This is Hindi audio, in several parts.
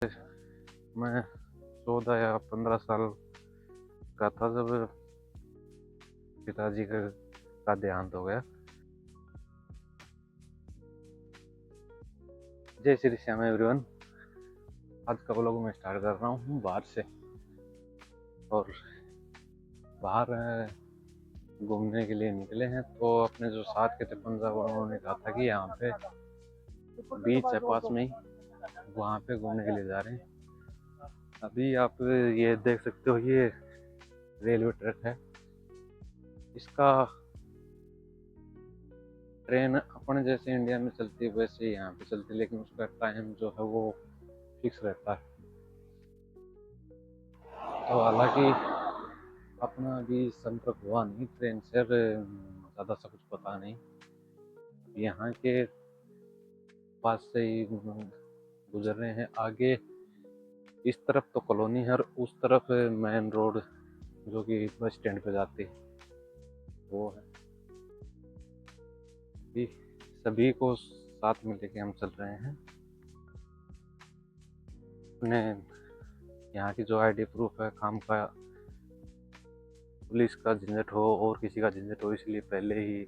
मैं 14 या 15 साल का था जब पिताजी का देहांत हो गया। जय श्री श्याम एवरीवन। आज का व्लॉग मैं स्टार्ट कर रहा हूँ बाहर से, और बाहर घूमने के लिए निकले हैं। तो अपने जो साथ के थे पंजाब, उन्होंने कहा था कि यहाँ पे बीच है पास में ही, वहाँ पे घूमने के लिए जा रहे हैं। अभी आप ये देख सकते हो, ये रेलवे ट्रैक है। इसका ट्रेन अपने जैसे इंडिया में चलती है वैसे ही यहाँ पे चलती है, लेकिन उसका टाइम जो है वो फिक्स रहता है। तो हालांकि अपना अभी संपर्क हुआ नहीं ट्रेन से, ज़्यादा सा कुछ पता नहीं। यहाँ के पास से ही गुजर रहे हैं। आगे इस तरफ तो कॉलोनी है और उस तरफ मेन रोड जो कि बस स्टैंड पे जाती है वो है। सभी को साथ में लेके हम चल रहे हैं। अपने यहाँ की जो आईडी प्रूफ है, काम का, पुलिस का झंझट हो और किसी का झंझट हो, इसलिए पहले ही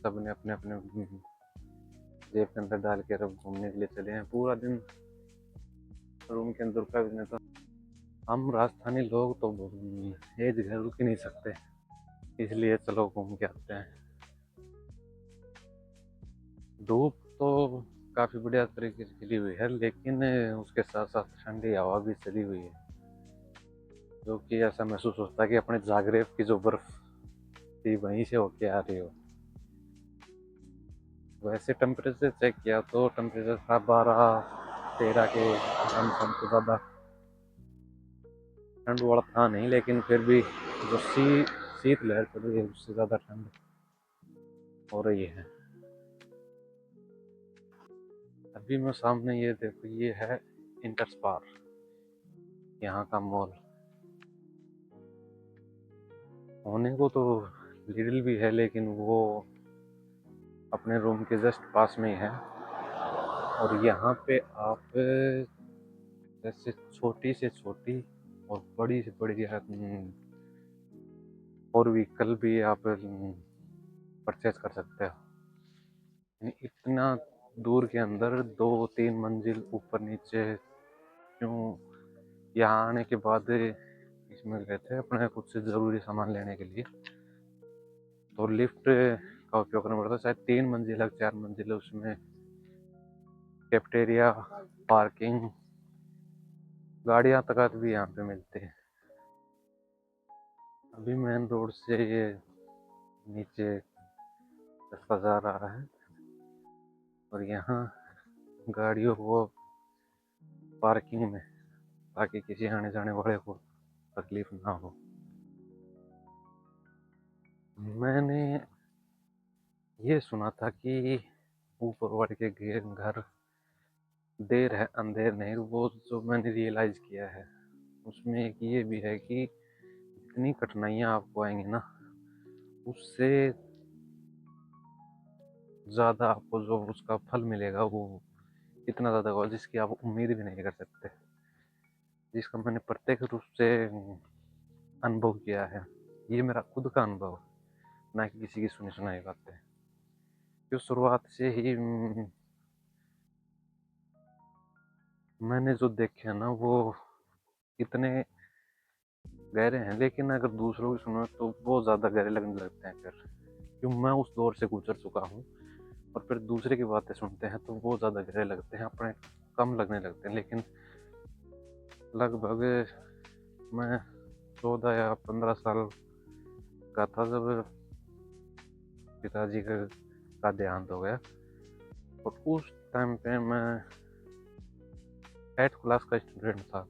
सब ने अपने अपने जेब के अंदर डाल के अब घूमने के लिए चले हैं। पूरा दिन रूम के अंदर का भी, तो हम राजस्थानी लोग तो एज घर रुक ही नहीं सकते, इसलिए चलो घूम के आते हैं। धूप तो काफ़ी बढ़िया तरीके से खिली हुई है, लेकिन उसके साथ साथ ठंडी हवा भी चली हुई है, जो कि ऐसा महसूस होता है कि अपने जागरेब की जो बर्फ थी वहीं से होके आ रही हो। वैसे टेम्परेचर चेक किया तो टेम्परेचर था 12-13 के आसपास, तो ज़्यादा ठंड वाला था नहीं, लेकिन फिर भी जो शीत लहर चल रही है उससे ज़्यादा ठंड हो रही है। अभी मैं सामने ये देखो, ये है इंटरस्पार, यहाँ का मॉल। होने को तो लिटिल भी है, लेकिन वो अपने रूम के जस्ट पास में ही है। और यहाँ पे आप जैसे छोटी से छोटी और बड़ी से बड़ी और व्हीकल भी आप परचेज कर सकते हो। इतना दूर के अंदर 2-3 मंजिल ऊपर नीचे क्यों। यहाँ आने के बाद इसमें गए थे अपने कुछ ज़रूरी सामान लेने के लिए, तो लिफ्ट का उपयोग करना पड़ता है। शायद 3 मंजिल 4 मंजिल, उसमें कैफेटेरिया, पार्किंग, गाड़ियाँ तक भी यहाँ पे मिलते हैं। अभी मेन रोड से ये नीचे रास्ता जा रहा है, और यहाँ गाड़ियों को पार्किंग में, ताकि किसी आने जाने वाले को तकलीफ ना हो। मैंने ये सुना था कि ऊपर वाले के घर देर है अंधेर नहीं। वो जो मैंने रियलाइज किया है उसमें एक ये भी है कि जितनी कठिनाइयाँ आपको आएंगी ना, उससे ज़्यादा आपको जो उसका फल मिलेगा वो इतना ज़्यादा होगा जिसकी आप उम्मीद भी नहीं कर सकते, जिसका मैंने प्रत्यक्ष रूप से अनुभव किया है। ये मेरा खुद का अनुभव, ना कि किसी की सुनी सुनाई बातें। जो शुरुआत से ही मैंने जो देखे हैं ना, वो इतने गहरे हैं, लेकिन अगर दूसरों की सुनो तो वो ज़्यादा गहरे लगने लगते हैं। फिर क्यों, मैं उस दौर से गुजर चुका हूँ, और फिर दूसरे की बातें सुनते हैं तो वो ज़्यादा गहरे लगते हैं, अपने कम लगने लगते हैं। लेकिन लगभग मैं 14 या 15 साल का था जब पिताजी का देहांत हो गया, और उस टाइम पे मैं 8th क्लास का स्टूडेंट था।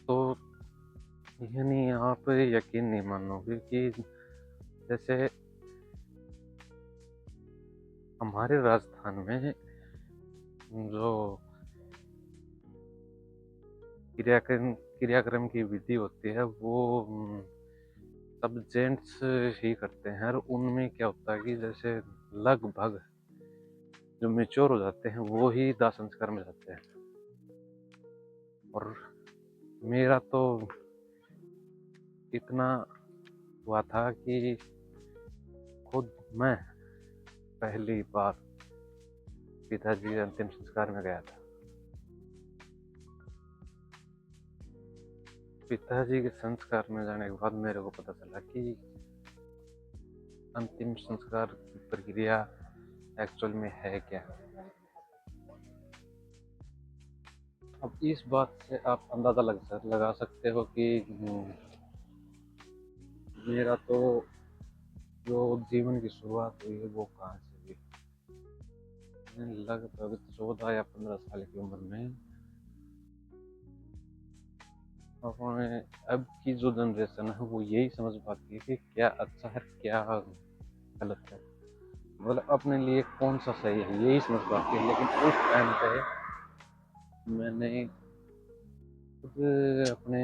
तो यानी आप यकीन नहीं मानोगे कि जैसे हमारे राजस्थान में जो क्रियाक्रम की विधि होती है वो सब जेंट्स ही करते हैं। और उनमें क्या होता है कि जैसे लगभग जो मेच्योर हो जाते हैं वो ही दाह संस्कार में जाते हैं। और मेरा तो इतना हुआ था कि खुद मैं पहली बार पिताजी के अंतिम संस्कार में गया था। पिताजी के संस्कार में जाने के बाद मेरे को पता चला कि अंतिम संस्कार की प्रक्रिया एक्चुअल में है क्या। अब इस बात से आप अंदाजा लगा सकते हो कि मेरा तो जो जीवन की शुरुआत हुई है वो कहाँ से हुई। मैं लगभग 14 या 15 साल की उम्र में अपने अब की जो जनरेशन है वो यही समझ पाती है कि क्या अच्छा है क्या गलत है, मतलब अपने लिए कौन सा सही है यही समझ पाती है। लेकिन उस टाइम पे मैंने खुद अपने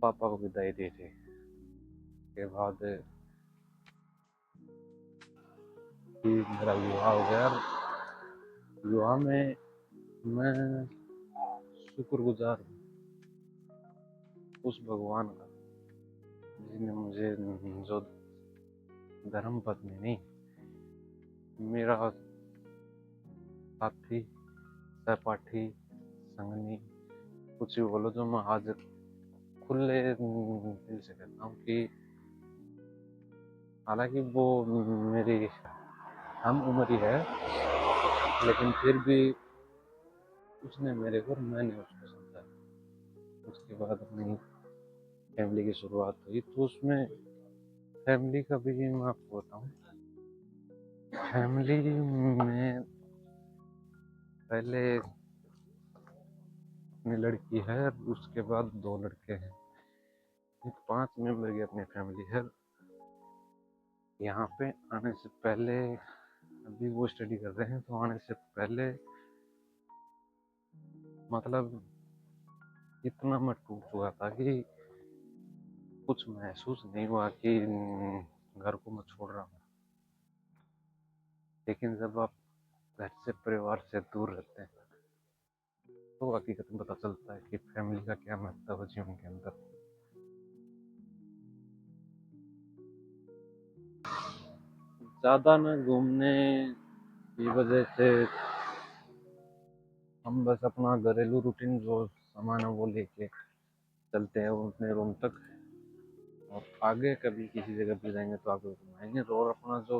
पापा को विदाई दी थी। के बाद कि मेरा विवाह हो गया। विवाह में मैं शुक्रगुजार हूँ उस भगवान का जिसने मुझे जो धर्म पत्नी नहीं, मेरा साथी सहपाठी संगनी कुछ भी बोलो, जो मैं आज खुले दिल से कहता हूँ कि हालांकि वो मेरी हम उम्र ही है, लेकिन फिर भी उसने मेरे को और मैंने उसको समझा। उसके बाद अपनी फैमिली की शुरुआत हुई, तो उसमें फैमिली का भी मैं आपको बताऊँ। फैमिली में पहले अपनी लड़की है, उसके बाद 2 लड़के हैं, एक 5 मेंबर की अपनी फैमिली है। यहाँ पे आने से पहले अभी वो स्टडी कर रहे हैं, तो आने से पहले मतलब इतना मैं टूट चुका था कि कुछ महसूस नहीं हुआ कि घर को मैं छोड़ रहा हूँ। लेकिन जब आप घर से परिवार से दूर रहते हैं तो हकीकत में पता चलता है कि फैमिली का क्या महत्व है जीवन के अंदर। ज़्यादा न घूमने की वजह से हम बस अपना घरेलू रूटीन जो सामान है वो लेके चलते हैं अपने रूम तक, और आगे कभी किसी जगह पे जाएंगे तो आपको घुमाएंगे, और अपना जो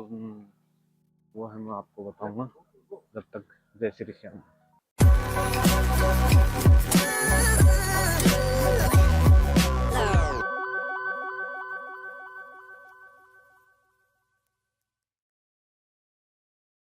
वो है मैं आपको बताऊंगा। जब तक जय श्री श्याम।